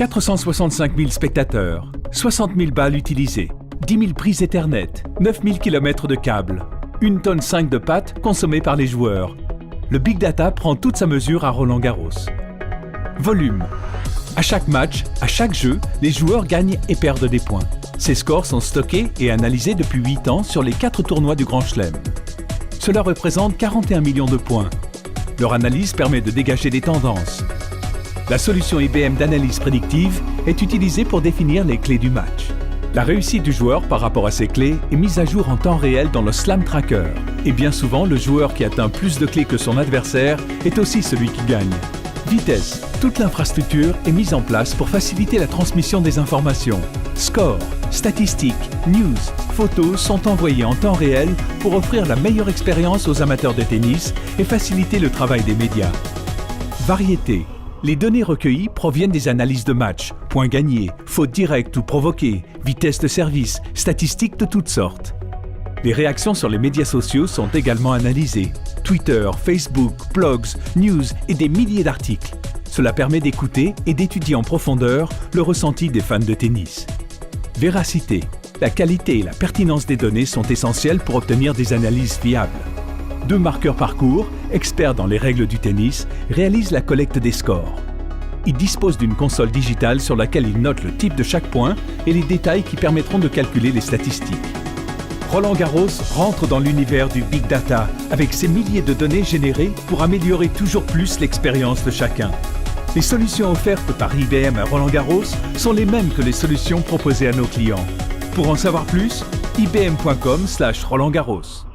465 000 spectateurs, 60 000 balles utilisées, 10 000 prises Ethernet, 9 000 km de câbles, 1,5 tonne de pâtes consommées par les joueurs. Le Big Data prend toute sa mesure à Roland-Garros. Volume. À chaque match, à chaque jeu, les joueurs gagnent et perdent des points. Ces scores sont stockés et analysés depuis 8 ans sur les 4 tournois du Grand Chelem. Cela représente 41 millions de points. Leur analyse permet de dégager des tendances. La solution IBM d'analyse prédictive est utilisée pour définir les clés du match. La réussite du joueur par rapport à ces clés est mise à jour en temps réel dans le Slam Tracker. Et bien souvent, le joueur qui atteint plus de clés que son adversaire est aussi celui qui gagne. Vitesse. Toute l'infrastructure est mise en place pour faciliter la transmission des informations. Scores, statistiques, news, photos sont envoyés en temps réel pour offrir la meilleure expérience aux amateurs de tennis et faciliter le travail des médias. Variété. Les données recueillies proviennent des analyses de matchs, points gagnés, fautes directes ou provoquées, vitesse de service, statistiques de toutes sortes. Les réactions sur les médias sociaux sont également analysées. Twitter, Facebook, blogs, news et des milliers d'articles. Cela permet d'écouter et d'étudier en profondeur le ressenti des fans de tennis. Véracité. La qualité et la pertinence des données sont essentielles pour obtenir des analyses fiables. 2 marqueurs parcours, experts dans les règles du tennis, réalisent la collecte des scores. Ils disposent d'une console digitale sur laquelle ils notent le type de chaque point et les détails qui permettront de calculer les statistiques. Roland-Garros rentre dans l'univers du Big Data avec ses milliers de données générées pour améliorer toujours plus l'expérience de chacun. Les solutions offertes par IBM à Roland-Garros sont les mêmes que les solutions proposées à nos clients. Pour en savoir plus, ibm.com/Roland-Garros.